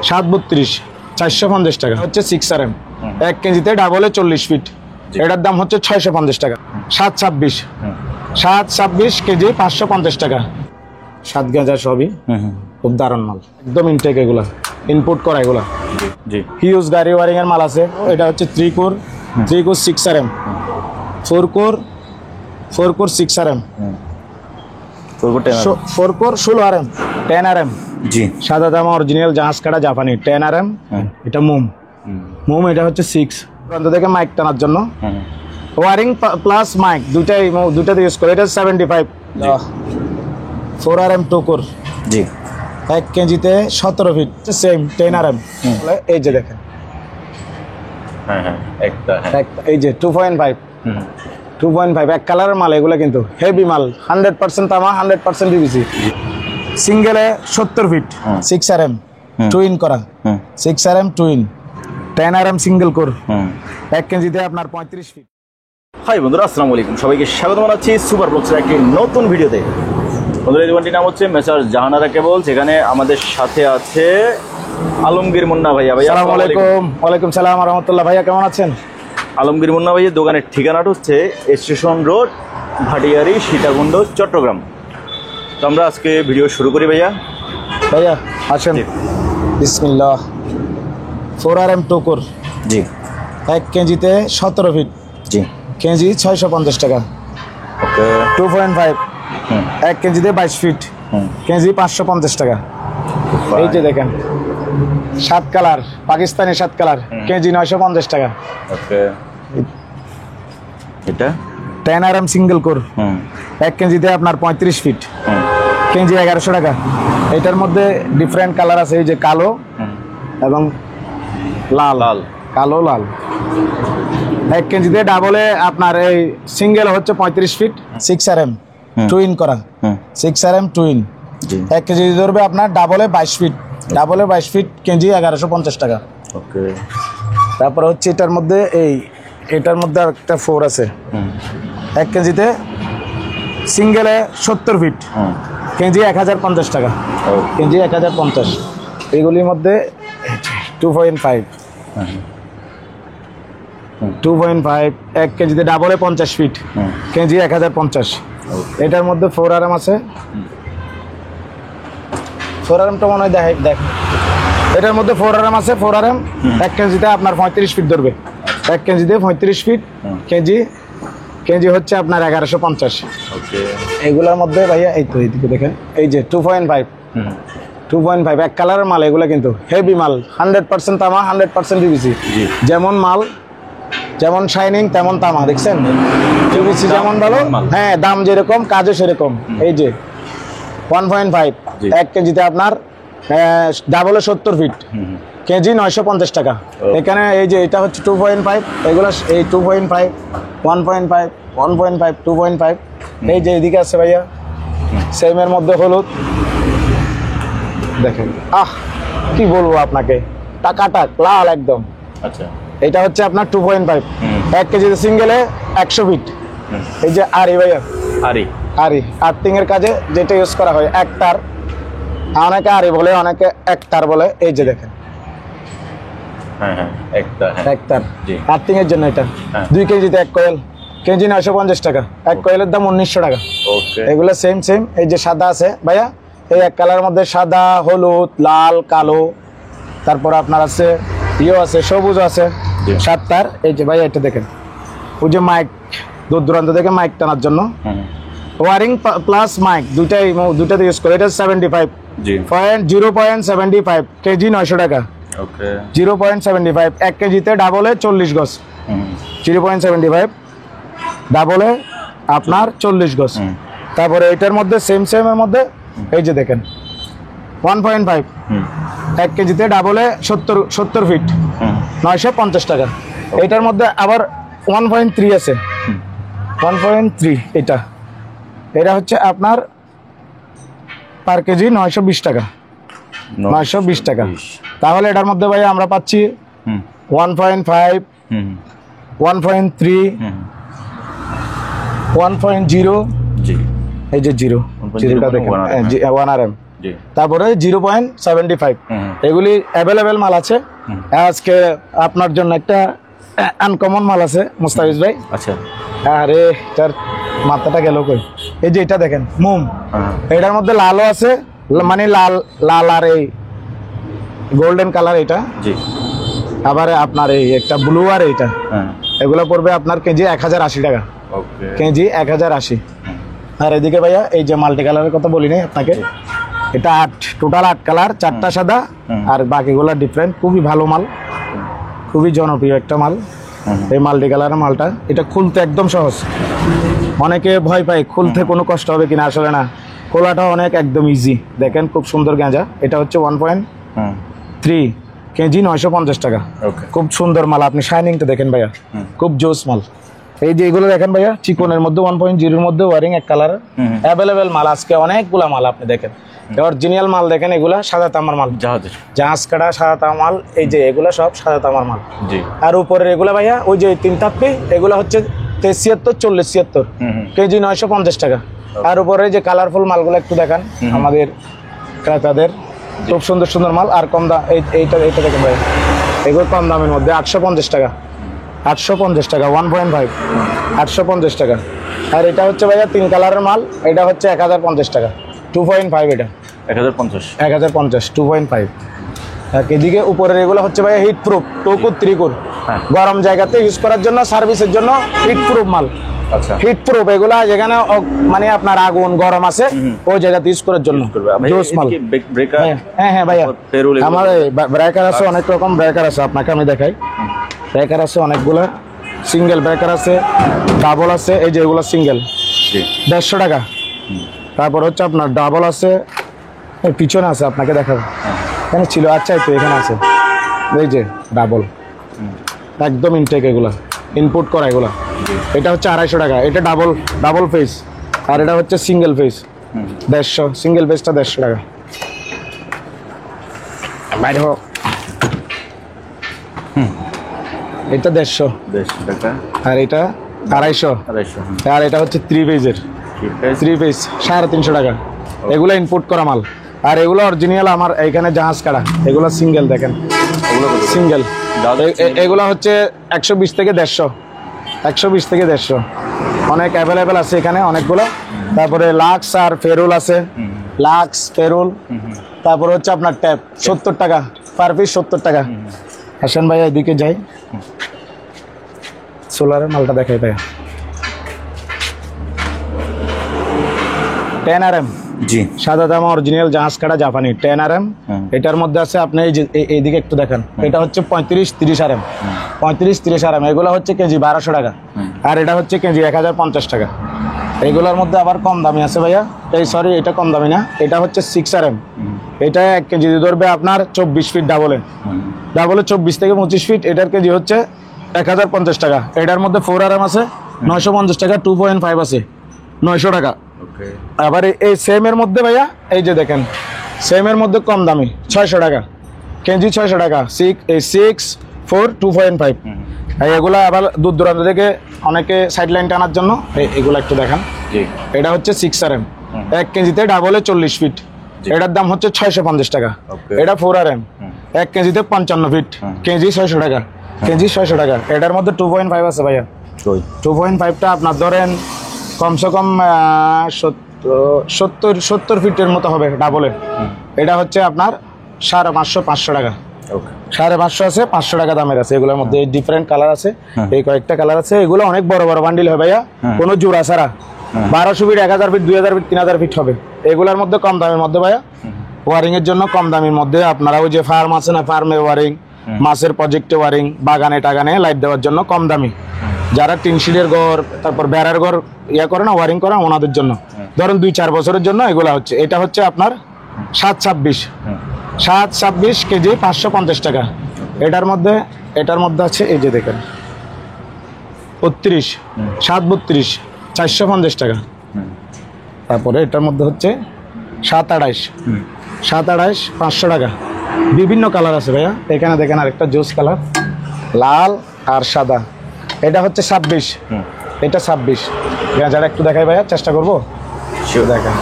732 450 টাকা হচ্ছে 6RM 1 কেজিতে ডাবলে 40 ফিট, এটার দাম হচ্ছে 650 টাকা। 726 কেজি 550 টাকা। 7 গেজা সবই খুব দারুণ মাল, একদম ইনটেক, এগুলা ইনপুট করা, এগুলা হিউজ গাড়ি ওয়ারিং এর মাল আছে। এটা হচ্ছে 3 core 6RM, 4 core 6RM, 4 core 16RM, 10RM জি, সাদা দামা অরিজিনাল জাহাজ কাটা জাপানি 10RM। এটা মোম এটা হচ্ছে 6 প্রান্ত থেকে মাইক টানার জন্য, ওয়ারিং প্লাস মাইক দুটাতে ইউজ করে। এটা 75 4RM 2 কোর জি, 1 কেজিতে 17 ফিট, সেম 10RM। এই যে দেখেন, এই যে 2.5 এক কালারের মাল, এগুলো কিন্তু হেভি মাল, 100% তামা 100% PVC। সিঙ্গেলে 70 ফিট 6RM টুইন করা, 6RM twin 10RM single core, 1 কেজিতে আপনার 35 ফিট। হাই বন্ধুরা, আসসালামু আলাইকুম, সবাইকে স্বাগত জানাচ্ছি সুপার ব্লগসের একটি নতুন ভিডিওতে। বন্ধুরা, এই দোকানটির নাম হচ্ছে মেসার্স জাহানারা কেবলস। এখানে আমাদের সাথে আছে আলমগীর মুন্না ভাইয়া। ভাইয়া আসসালামু আলাইকুম। ওয়ালাইকুম সালাম ওয়া রাহমাতুল্লাহ। ভাইয়া কেমন আছেন? আলমগীর মুন্না ভাইয়ের দোকানের ঠিকানাটা হচ্ছে স্টেশন রোড, ভাটিয়ারি, সীতাকুণ্ড, চট্টগ্রাম। তো আমরা আজকে ভিডিও শুরু করি। ভাইয়া আসেন, বিসমিল্লাহ। 4RM 2 কোর জি, 1 কেজিতে 17 ফিট জি, কেজি 650 টাকা। ওকে। 2.5 1 কেজিতে 22 ফিট, কেজি 550 টাকা। এই যে দেখেন 7 কালার, পাকিস্তানি 7 কালার, কেজি 950 টাকা। ওকে। এটা 10RM সিঙ্গেল কোর, 1 কেজিতে আপনার 35 ফিট, কেজি 1100 টাকা। এটার মধ্যে ডিফারেন্ট কালার আছে, এই যে কালো এবং লাল, কালো লাল। 1 কেজিতে ডাবলে আপনার এই সিঙ্গেল হচ্ছে 35 ফিট, 6RM টুইন করা, 6RM টুইন। 1 কেজি ধরবে আপনার ডাবলে 22 ফিট, ডাবলে 22 ফিট, কেজি 1150 টাকা। ওকে। তারপরে হচ্ছে এটার মধ্যে এটার মধ্যে একটা 4 আছে, 1 কেজিতে সিঙ্গেলে 70 ফিট, কেজি 1050 টাকা, কেজি 1050। এগুলির মধ্যে 2.5 1 কেজিতে ডাবলে 50 ফিট, কেজি 1050। এটার মধ্যে 4RM আছে, 4RMটা মনে হয় দেখ, এটার মধ্যে 4RM আছে, 4RM 1 কেজিতে আপনার 35 ফিট ধরবে, 1 কেজিতে 35 ফিট, কেজি হচ্ছে আপনার 1150। এগুলোর মধ্যে ভাইয়া এই তো এইদিকে দেখেন, এই যে 2.5 এক কালারের মাল, এগুলো কিন্তু হেভি মাল, 100% তামা 100% PVC। যেমন মাল যেমন শাইনিং তেমন তামা, দেখছেন PVC যেমন ভালো, হ্যাঁ দাম যেরকম কাজও সেরকম। এই যে 1.5 1 কেজিতে আপনার ডাবলে 70 ফিট, কেজি 950 টাকা। এখানে এই যে এটা হচ্ছে 2.5, এগুলো এই 2.5 1.5 1.5 2.5। এই যে এদিকে আছে ভাইয়া সেমের মধ্যে হলুদ, দেখেন কি বলবো আপনাকে, টাকাটাক লাল একদম। আচ্ছা, এটা হচ্ছে আপনার 2.5 1 কেজিতে সিঙ্গেলে 100 ফিট। এই যে আরি ভাইয়া, আরি আর্থিং এর কাজে যেটা ইউজ করা হয়, একটার, অনেকে আরি বলে, অনেকে একটার বলে। এই যে দেখেন একটার আর্থিং এর জন্য, এটা 2 কেজিতে 1 কয়েল, কেজি 950 টাকা। 1 কয়েলের দাম 1900 টাকা। এগুলো সেম। এই যে সাদা আছে ভাইয়া, এই এক কালারের মধ্যে সাদা, হলুদ, লাল, কালো, তারপর আপনার আছে আছে, সবুজ আছে, 7 তার। এই যে ভাইয়া এটা দেখেন, ওই যে মাইক, দূর দূরান্ত থেকে মাইক টানার জন্য, ওয়ারিং প্লাস মাইক দুটাতে ইউজ করে। এটা 75 0.75 কেজি 900 টাকা। 0.75 1 কেজিতে ডাবলে 40 গজ, 0.75 ডাবলে আপনার 40 গজ। তারপরে এটার মধ্যে সেমের মধ্যে এই যে দেখেন 1.5 1 কেজিতে ডাবলে 70 ফিট, 950 টাকা। এটার মধ্যে আবার 1.3 আছে, 1.3 এটা হচ্ছে আপনার পার কেজি 920 টাকা, 920 টাকা। তাহলে এটার মধ্যে ভাই আমরা পাচ্ছি 1.5 1.3 1.0, এই যে 0টা দেখেন, 1RM জি। তারপরে 0.75 এগুলি অ্যাভেলেবেল মাল আছে। আজকে আপনার জন্য একটা আনকমন মাল আছে মুস্তাফিজ ভাই। আচ্ছা। আরে এটার মাথাটা গেল কই, এই যে এটা দেখেন মোম, এটার মধ্যে লালও আছে, মানে লাল লাল আর এই গোল্ডেন কালার এটা, জি। আবার আপনার এই একটা ব্লু আর এইটা, এগুলো পড়বে আপনার কেজি 1080 টাকা। ওকে। কেজি 1080। আর এদিকে ভাইয়া এই যে মাল্টি কালারের কথা বলি নাই আপনাকে, এটা টোটাল 8 কালার, 4টা সাদা আর বাকিগুলো ডিফারেন্ট। খুবই ভালো মাল, খুবই জনপ্রিয় একটা মাল এই মাল্টি কালারের মালটা। এটা খুলতে একদম সহজ, অনেকে ভয় পায় খুলতে কোনো কষ্ট হবে কিনা, আসলে না, খোলাটা অনেক একদম ইজি। দেখেন খুব সুন্দর গাঁজা, এটা হচ্ছে 1.3 কেজি 950 টাকা। খুব সুন্দর মাল, আপনি শাইনিংটা দেখেন ভাইয়া, খুব জোস মাল। এই যে এগুলো দেখেন ভাইয়া, চিকনের মধ্যে 1.0 মধ্যে ওয়ারিং এক কালার, অ্যাভেলেবেল মাল আজকে অনেকগুলা মাল আপনি দেখেন। অরিজিনাল মাল দেখেন, এগুলা সাদা তামার মাল, জাহাজ কাটা সাদা তামার মাল। এই যে এগুলা সব সাদা তামার মাল। আর উপরের এগুলা ভাইয়া ওই যে 3 তাপ্পি, এগুলা হচ্ছে 73, 40, 76 কেজি 950 টাকা। আর উপরে যে কালারফুল মালগুলো একটু দেখান আমাদের ক্রেতাদের, খুব সুন্দর সুন্দর মাল। আর কম দাম এইটা দেখেন ভাই, এগুলো কম দামের মধ্যে 850 টাকা, 850 টাকা 1.5, 850 টাকা। আর এটা হচ্ছে ভাইয়া 3 কালারের মাল, এটা হচ্ছে 1050 টাকা, 2.5, এটা 1050, 2.5। এদিকে উপরের এগুলো হচ্ছে ভাইয়া হিট প্রুফ, টুকুর ত্রিকুর, গরম জায়গাতে ইউজ করার জন্য, সার্ভিসের জন্য হিট প্রুফ মাল। আচ্ছা। হিট প্রুফ এগুলা যেখানে মানে আপনার আগুন গরম আছে ওই জায়গাতে ইউজ করার জন্য জোস মাল। হ্যাঁ হ্যাঁ ভাইয়া, আমার ব্রেকার আছে, অনেক রকম ব্রেকার আছে, আপনাকে আমি দেখাই। ব্রেকার আছে অনেকগুলা, সিঙ্গেল ব্রেকার আছে, ডাবল আছে। এই যে এগুলো সিঙ্গেল 150 টাকা। তারপর হচ্ছে আপনার ডাবল আছে, পিছনে আছে, আপনাকে দেখাবো এখানে ছিল। আচ্ছা এই তো এখানে আছে, এই যে ডাবল একদম ইনটেক, এগুলা ইনপুট করা এগুলা। এটা হচ্ছে 250 টাকা, এটা ডাবল ফেস। আর এটা হচ্ছে সিঙ্গেল ফেস 150, সিঙ্গেল ফেসটা 150 টাকা। বাইরে হোক, এটা 150 টাকা। আর এটা 250। আর এটা হচ্ছে 3 ফেজের, 3 ফেজ 350 টাকা। এগুলো ইনপুট করা মাল। আর এগুলো অরিজিনাল আমার এইখানে জাহাজ কাটা, এগুলো সিঙ্গেল দেখেন, সিঙ্গেল। এগুলো হচ্ছে 120 থেকে 150, 120 থেকে 150, অনেক অ্যাভেলেবেল আছে এখানে অনেকগুলো। তারপরে লাক্স আর ফেরুল আছে, লাক্স ফেরুল। তারপরে হচ্ছে আপনার ট্যাপ 70 টাকা পার পিস, 70 টাকা। আসেন ভাইয়া এদিকে যাই, সোলারের মালটা দেখাই ভাইয়া। 10 RM, জি, সাদা দামা অরিজিনাল জাহাজ কাটা জাপানি 10 RM। এটার মধ্যে আছে আপনি এই যে এইদিকে একটু দেখেন, এটা হচ্ছে 35-30 RM, 35-30 RM। এগুলো হচ্ছে কেজি 1200 টাকা। আর এটা হচ্ছে কেজি 1050 টাকা। এগুলোর মধ্যে আবার কম দামি আছে ভাইয়া, এই সরি এটা কম দামি না, এটা হচ্ছে 6 RM। এটা 1 কেজি ধরবে আপনার 24 ফিট ডাবলে 24 থেকে 25 ফিট। এটার কেজি হচ্ছে 1050 টাকা। এটার মধ্যে 4 RM আছে 950 টাকা, 2.5 আছে 900 টাকা। আবার এই সেমের মধ্যে ভাইয়া এই যে দেখেন, সেমের মধ্যে কম দামি 600 টাকা কেজি, 600 টাকা 6, 4, 2.5। এগুলা আবার দূর দূরান্ত থেকে অনেকে সাইড লাইন টানার জন্য এগুলা একটু দেখান। এটা হচ্ছে 6 RM, 1 কেজিতে ডাবলে 40 ফিট। এটার দাম হচ্ছে 650 টাকা। এটা 4 RM, 1 কেজিতে 55 ফিট, কেজি 600 টাকা, কেজি 600 টাকা। এটার মধ্যে 2.5 আছে ভাইয়া। 2.5টা আপনার ধরেন কমসে কম 70 ফিটের মতো হবে ডাবলের। এটা হচ্ছে আপনার 550 টাকা, 550 আছে, 500 টাকা দামের আছে। এগুলোর মধ্যে ডিফারেন্ট কালার আছে, এই কয়েকটা কালার আছে। এগুলো অনেক বড় বড় বান্ডিল হয় ভাইয়া, কোনো জোড়া ছাড়া 1200 ফিট, 1000 ফিট, 2000 ফিট, 3000 ফিট হবে। এগুলোর মধ্যে কম দামের মধ্যে ভাইয়া, ওয়ারিং এর জন্য কম দামের মধ্যে আপনারা ওই যে ফার্ম আছে না, ফার্মে ওয়ারিং, মাছের প্রজেক্টে ওয়ারিং, বাগানে টাগানে লাইট দেওয়ার জন্য কম দামি, যারা টিনশিটের ঘর, তারপর বেড়ার ঘর করে না ওয়ারিং করা, ওনাদের জন্য ধরুন 2-4 বছরের জন্য এগুলা হচ্ছে। এটা হচ্ছে আপনার 726 কেজি 550 টাকা। এটার মধ্যে আছে এই যে দেখেন 32, 732 450 টাকা। তারপরে এটার মধ্যে হচ্ছে 728, 500 টাকা। বিভিন্ন কালার আছে ভাইয়া, এখানে দেখেন আরেকটা জোস কালার, লাল আর সাদা। এটা হচ্ছে 26, এটা 26। যারা একটু দেখাই ভাইয়া, চেষ্টা করবো দেখেন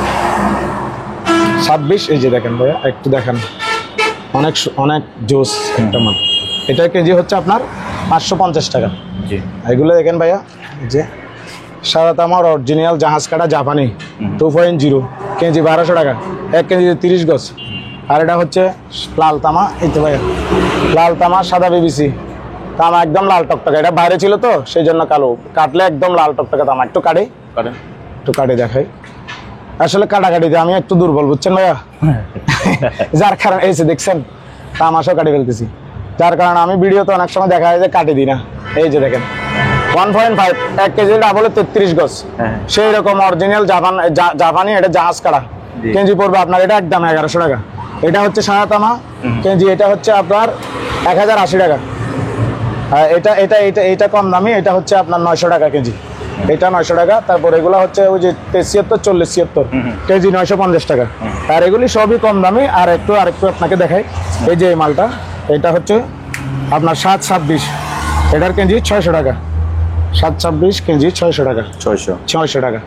26 এই যে দেখেন ভাইয়া, একটু দেখেন, অনেক অনেক জোস একটা মাল। এটা কেজি হচ্ছে আপনার 550 টাকা। জি। এগুলো দেখেন ভাইয়া, এই যে সাদা তামার অরিজিনাল জাহাজ কাটা জাপানি 2.0 কেজি 1200 টাকা, 1 কেজি 30 গজ। আর এটা হচ্ছে লাল তামা, এই তো ভাইয়া লাল তামা সাদা বিবিসি তামা, একদম লাল টকটকা। এটা বাইরে ছিল তো সেই জন্য কালো, কাটলে একদম লাল টকটকা তামা। একটু কাটে দেখাই, আসলে কাটাকাটিতে আমি একটু দুর্বল, বুঝছেন ভাইয়া। যার কারণে এসে দেখছেন তামাশাও কাটে ফেলতেছি, যার কারণে আমি ভিডিওতে অনেক সময় দেখা যায় যে কাটি দিই না। এই যে দেখেন 1.5 1 কেজি ডাবল 33 গজ, সেই রকম অরিজিনাল জাপানি, এটা জাহাজ কাটা। কেজি পড়বে আপনার এটা একদম 1100 টাকা। এটা হচ্ছে সাদা তামা কেজি, এটা হচ্ছে আপনার 1080 টাকা। এটা এটা এটা এটা কম দামি, এটা হচ্ছে আপনার 900 টাকা কেজি, এটা 900 টাকা। তারপর এগুলো হচ্ছে ওই যে 73 40 76 কেজি 950 টাকা। আর এগুলি সবই কম দামি। আর একটু আপনাকে দেখাই, এই যে এই মালটা, এটা হচ্ছে আপনার 726, এটার কেজি 600 টাকা। 726 কেজি 600 টাকা, 600 টাকা।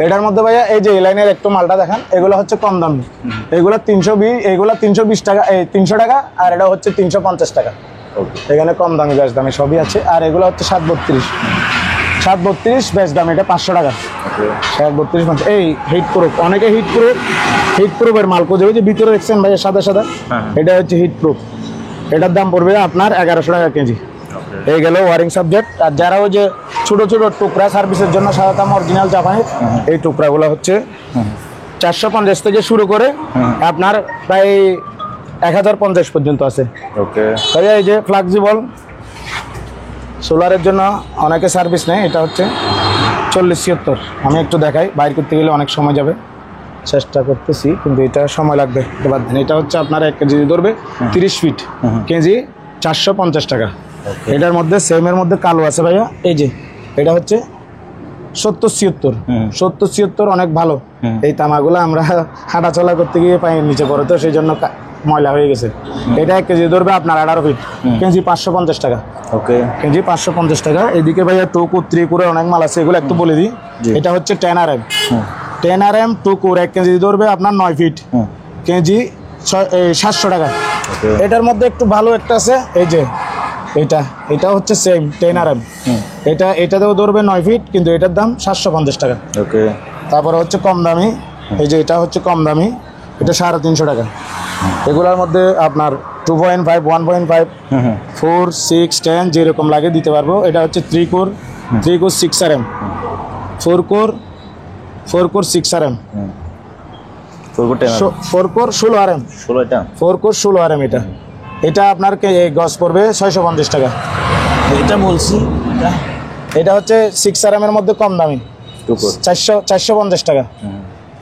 এটার মধ্যে ভাইয়া এই যে এই লাইনের একটু মালটা দেখেন, এগুলো হচ্ছে কম দামি, এগুলো 320 টাকা, 300 টাকা। আর এটা হচ্ছে 350 টাকা। এখানে কম দামি বেশ দামি সবই আছে। আর এগুলো হচ্ছে 732 বেশ দামি, এটা 500 টাকা। 732 এই হিট প্রুফ, অনেকে হিট প্রুফের মাল খুঁজে, ওই যে ভিতরে দেখছেন ভাইয়া সাদা সাদা, এটা হচ্ছে হিট প্রুফ। এটার দাম পড়বে আপনার 1100 টাকা কেজি। এই গেল ওয়ারিং সাবজেক্ট। আর যারা ওই যে ছোট ছোট টুকরা সার্ভিসের জন্য সাদা তামা অরিজিনাল জাপানি, এই টুকরাগুলো হচ্ছে 450 থেকে শুরু করে আপনার প্রায় 1050 পর্যন্ত আছে। ভাইয়া এই যে ফ্লেক্সিবল সোলারের জন্য অনেকে সার্ভিস নেয়, এটা হচ্ছে 40-76। আমি একটু দেখাই, বাইর করতে গেলে অনেক সময় যাবে, চেষ্টা করতেছি কিন্তু এটা সময় লাগবে। এটা হচ্ছে আপনার 1 কেজি ধরবে 30 ফিট, কেজি 450 টাকা। এটার মধ্যে সেমের মধ্যে কালো আছে ভাইয়া, এই যে এটা হচ্ছে 70-76 অনেক ভালো। এই তামাগুলো আমরা হাঁটা চলা করতে গিয়ে পায়ের নিচে পড়ে, তো সেই জন্য ময়লা হয়ে গেছে। এটা 1 কেজি ধরবে আপনার 18 ফিট, কেজি 550 টাকা। কেজি 550 টাকা। এদিকে ভাইয়া টুকু 3 করে অনেক মাল আছে, এগুলো একটু বলে দিই। এটা হচ্ছে 10 RM টুকুর 1 কেজি ধরবে আপনার 9 ফিট, কেজি 700 টাকা। এটার মধ্যে একটু ভালো একটা আছে, এই যে এটা হচ্ছে সেম 10 RM, এটাতেও ধরবে 9 ফিট, কিন্তু এটার দাম 750 টাকা। তারপরে হচ্ছে কম দামি, এই যে এটা হচ্ছে কম দামি, এটা 350 টাকা। এগুলোর মধ্যে আপনার 2.5 1.5 4 6 10 যেরকম লাগে দিতে পারবো। এটা হচ্ছে 3 core 6 RM, 4 core 6 RM, 4 core 16 RM, 4 core 16 RM। এটা আপনার গজ পড়বে 650 টাকা। এটা বলছি, এটা হচ্ছে 6 RM এর মধ্যে কম দামি, 450 টাকা।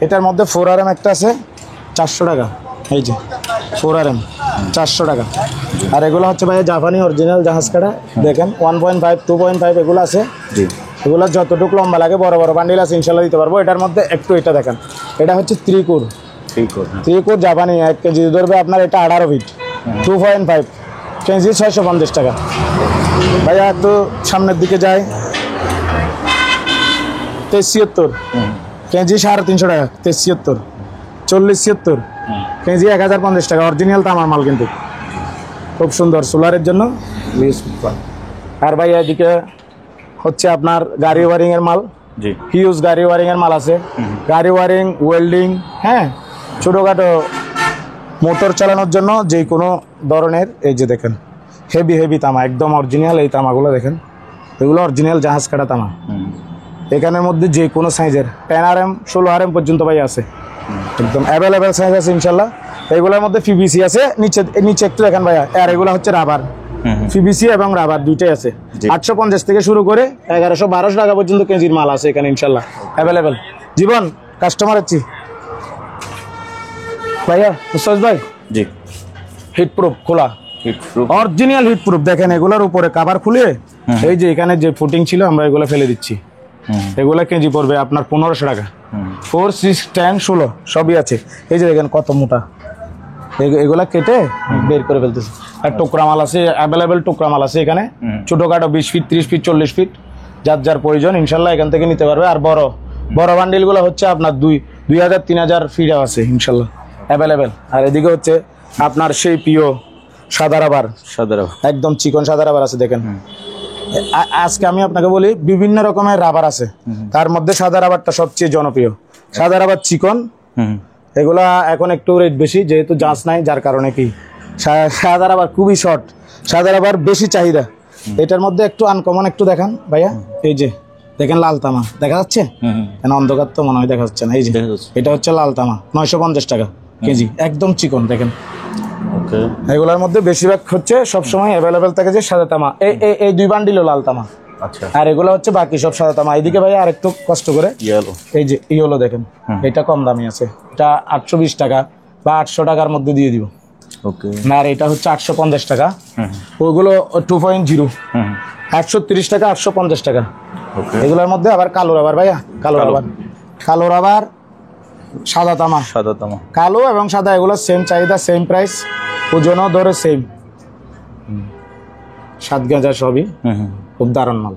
এটার মধ্যে 4 RM একটা আছে 400 টাকা, এই যে 4 RM 400 টাকা। আর এগুলো হচ্ছে ভাই জাপানি অরিজিনাল জাহাজ কাটা, দেখেন 1.5 2.5 এগুলো আছে। এগুলো যতটুকু লম্বা লাগে, বড় বড় বান্ডিল আছে, ইনশাল্লাহ দিতে পারবো। এটার মধ্যে একটু এটা দেখেন, এটা হচ্ছে 3 কোর জাপানি, 1 কেজি ধরবে আপনার এটা 18 ফিট, 2.5 কেজি 650 টাকা। ভাইয়া একটু সামনের দিকে যায়, 73 কেজি 350 টাকা, 73 40-76 কেজি 1050 টাকা। অরিজিনাল তামার মাল, কিন্তু খুব সুন্দর সোলারের জন্য। আর ভাই এদিকে হচ্ছে আপনার গাড়ি ওয়ারিং এর মাল, হিউজ গাড়ি ওয়ারিং এর মাল আছে। গাড়ি ওয়ারিং, ওয়েল্ডিং, হ্যাঁ, ছোটোখাটো মোটর চালানোর জন্য যে কোনো ধরনের। এই যে দেখেন হেভি তামা, একদম অরিজিনাল। এই তামাগুলো দেখেন, এগুলো অরিজিনাল জাহাজ কাটা তামা। এখানের মধ্যে যে কোনো সাইজের 10 RM 16 RM পর্যন্ত ভাই আছে, একদম অ্যাভেলেবেল সাইজ আছে ইনশাল্লাহ। এগুলোর মধ্যে পিভিসি আছে, নিচে একটু দেখেন ভাইয়া। আর এগুলো হচ্ছে রাবার, পিভিসি এবং রাবার দুইটাই আছে। 850 থেকে শুরু করে 1100-1200 টাকা পর্যন্ত কেজির মাল আছে এখানে ইনশাল্লাহ অ্যাভেলেবেল। জীবন কাস্টমার আছি ভাইয়া, মুস্তাফিজ ভাই। জি, হিট প্রুফ খোলা, অরিজিনাল হিট প্রুফ। দেখেন এগুলোর উপরে কভার খুলে, এই যে এখানে যে ফুটিং ছিল আমরা এগুলো ফেলে দিচ্ছি। এগুলা কেজি পড়বে আপনার 1500 টাকা। 4 6 10 16 সবই আছে। এই যে দেখেন কত মোটা, এগুলা কেটে বের করে ফেলতেছে। আর টুকরা মাল আছে, অ্যাভেলেবেল টুকরা মাল আছে এখানে, ছোটখাটো 20 ফিট 30 ফিট 40 ফিট, যার প্রয়োজন ইনশাল্লাহ এখান থেকে নিতে পারবে। আর বড় বান্ডিলগুলো হচ্ছে আপনার 2000 3000 ফিট আছে ইনশাল্লাহ। অ্যাভেলেবেল। আর এদিকে হচ্ছে আপনার সেই প্রিয় সাদা রাবার, একদম চিকন সাদা রাবার আছে দেখেন। আজকে আমি আপনাকে বলি বিভিন্ন রকমের রাবার আছে, তার মধ্যে সাদা রাবারটা সবচেয়ে জনপ্রিয়। সাদা রাবার চিকন, এগুলা এখন একটু রেট বেশি যেহেতু জাঁচ নাই, যার কারণে কি সাদা রাবার খুবই শর্ট, সাদা রাবার বেশি চাহিদা। এটার মধ্যে একটু আনকমন একটু দেখান ভাইয়া, এই যে দেখেন লাল তামা দেখা যাচ্ছে, কেন অন্ধকার তো মনে হয় দেখা যাচ্ছে না, এই যে এটা হচ্ছে লাল তামা 950 টাকা কেজি, একদম চিকন দেখেন। এগুলোর মধ্যে বেশিরভাগ হচ্ছে সবসময় অ্যাভেলেবেল থাকে যে সাদা তামা, এই 2 বান্ডিলও লাল তামা। আচ্ছা, আর এগুলো হচ্ছে বাকি সব সাদা তামা। এইদিকে ভাই আর একটু কষ্ট করে এই যে ইয়েলো দেখেন, এটা কম দামি আছে, এটা 820 টাকা বা 800 টাকার মধ্যে দিয়ে দিব। না, আর এটা হচ্ছে 850 টাকা, ওইগুলো 2.0 830 টাকা 850 টাকা। এগুলোর মধ্যে আবার কালো রাবার ভাইয়া, কালো রাবার সাদা তামা, কালো এবং সাদা এগুলো সেম চাহিদা, সেম প্রাইস, ওজনও ধরে সেম, 7 গেজা সবই, খুব দারুণ মাল।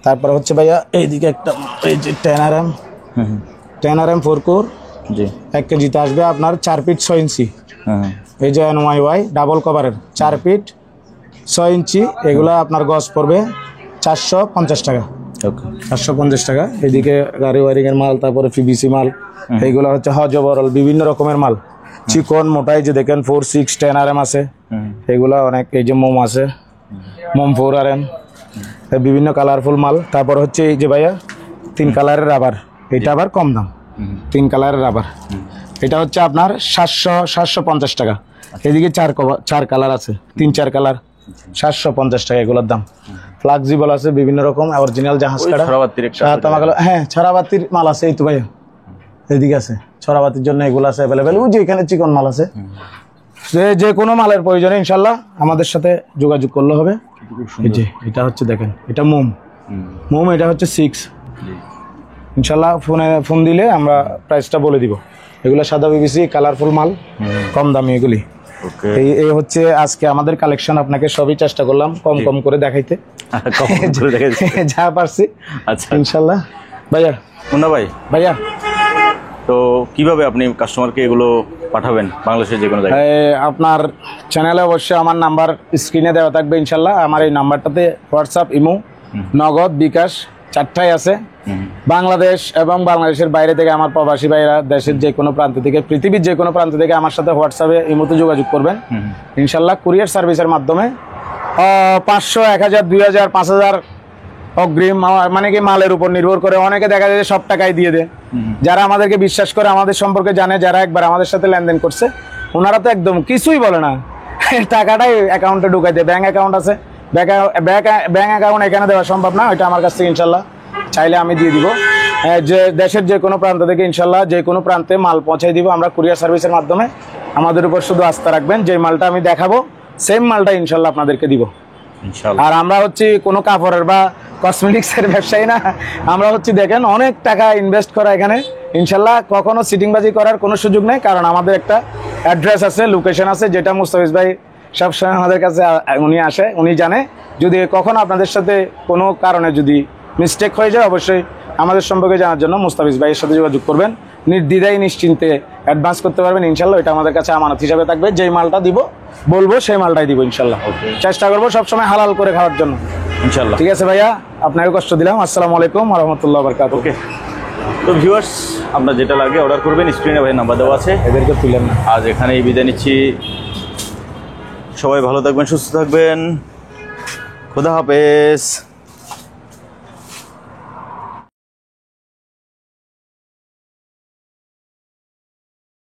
তারপর হচ্ছে ভাইয়া এইদিকে একটা এই যে 10RM 4 কোর 1 কেজিতে আসবে আপনার 4 ফিট 6 ইঞ্চি। এই যে NYY ডাবল কভারের 4 ফিট 6 ইঞ্চি, এগুলো আপনার গজ পড়বে 450 টাকা। 450 টাকা। এদিকে গাড়ি ওয়ারিং এর মাল, তারপরে PVC মাল, এইগুলো হচ্ছে হজবরল বিভিন্ন রকমের মাল, চিকন মোটাই যে দেখেন 4, 6, 10RM আছে, এগুলা অনেক। এই যে মোম আছে, মোম 4RM, বিভিন্ন কালারফুল মাল। তারপর হচ্ছে এই যে ভাইয়া 3 কালারের রাবার, এটা আবার কম দাম, 3 কালারের রাবার, এটা হচ্ছে আপনার 750 টাকা। এদিকে 4 কালার আছে, 3-4 কালার, 750 টাকা এগুলোর দাম। ফ্লেক্সিবল আছে বিভিন্ন রকম, অরিজিনাল জাহাজ কাটা, হ্যাঁ ছড়াবাতির মাল আছে, এই তো ভাইয়া এদিকে আছে ছড়াবাতির জন্য, এগুলো আছে অ্যাভেলেবেল। ওই যে এখানে চিকন মাল আছে, যে কোনো মালের প্রয়োজনে ইনশাল্লাহ আমাদের সাথে যোগাযোগ করলে হবে। এই যে এটা হচ্ছে দেখেন, এটা মোম, এটা হচ্ছে 6, ইনশাল্লাহ ফোন দিলে আমরা প্রাইসটা বলে দিব। এগুলো সাদা PVC কালারফুল মাল, কম দামি এগুলি। এই হচ্ছে আজকে আমাদের কালেকশন, আপনাকে সবই চেষ্টা করলাম কম করে দেখাইতে, যা পারছি। আচ্ছা ইনশাল্লাহ। ভাইয়া ভাইয়া তো কিভাবে আপনি কাস্টমারকে এগুলো পাঠাবেন বাংলাদেশের যে কোনো জায়গায়? আপনার চ্যানেলে অবশ্যই আমার নাম্বার স্ক্রিনে দেওয়া থাকবে ইনশাল্লাহ। আমার এই নাম্বারটাতে হোয়াটসঅ্যাপ, ইমো, নগদ, বিকাশ 4টাই আছে। বাংলাদেশ এবং বাংলাদেশের বাইরে থেকে আমার প্রবাসী ভাইরা দেশের যে কোনো প্রান্ত থেকে, পৃথিবীর যে কোনো প্রান্ত থেকে আমার সাথে হোয়াটসঅ্যাপে, ইমোতে যোগাযোগ করবেন ইনশাল্লাহ। কুরিয়ার সার্ভিসের মাধ্যমে 500, 1000, 2000, 5000 অগ্রিম, মানে কি মালের উপর নির্ভর করে। অনেকে দেখা যায় সব টাকাই দিয়ে দেয়, যারা আমাদেরকে বিশ্বাস করে, আমাদের সম্পর্কে জানে, যারা একবার আমাদের সাথে লেনদেন করছে, ওনারা তো একদম কিছুই বলে না, টাকাটাই অ্যাকাউন্টে ঢুকাই দেয়। ব্যাংক অ্যাকাউন্ট আছে, ব্যাংক অ্যাকাউন্ট এখানে দেওয়া সম্ভব না, ওইটা আমার কাছ থেকে ইনশাল্লাহ চাইলে আমি দিয়ে দিব। যে দেশের যে কোনো প্রান্ত থেকে ইনশাল্লাহ যে কোনো প্রান্তে মাল পৌঁছাই দিব আমরা কুরিয়ার সার্ভিসের মাধ্যমে। আমাদের উপর শুধু আস্থা রাখবেন, যে মালটা আমি দেখাবো সেম মালটা ইনশাল্লাহ আপনাদেরকে দিব। আর আমরা হচ্ছে কোনো কাপড়ের বা কসমেটিক্সের ব্যবসায়ী না, আমরা হচ্ছে দেখেন অনেক টাকা ইনভেস্ট করা এখানে, ইনশাল্লাহ কখনো সিটিংবাজি করার কোনো সুযোগ নেই। কারণ আমাদের একটা অ্যাড্রেস আছে, লোকেশন আছে, যেটা মুস্তাফিজ ভাই সবসময় আমাদের কাছে উনি আসে, উনি জানে। যদি কখনো আপনাদের সাথে কোনো কারণে যদি মিস্টেক হয়ে যায়, অবশ্যই আমাদের সম্পর্কে জানার জন্য মুস্তাফিজ ভাইয়ের সাথে যোগাযোগ করবেন, নির্দ্বিধায় নিশ্চিন্তে অ্যাডভান্স করতে পারবেন ইনশাল্লাহ। এটা আমাদের কাছে আমানত হিসাবে থাকবে, যেই মালটা দিব বলবো সেই মালটাই দিব ইনশাল্লাহ। চেষ্টা করবো সবসময় হালাল করে খাওয়ার জন্য ইনশাল্লাহ। ঠিক আছে ভাইয়া, আপনাকে কষ্ট দিলাম। আসসালামু আলাইকুম ওয়া রাহমাতুল্লাহি ওয়া বারাকাতুহু। ওকে, তো ভিউয়ার্স আপনার যেটা লাগে অর্ডার করবেন, স্ক্রিনে ভাই নাম্বার দেওয়া আছে, এদেরকে তুলেন না। আজ এখানেই বিদায় নিচ্ছি, সবাই ভালো থাকবেন, সুস্থ থাকবেন, খোদা হাফেজ।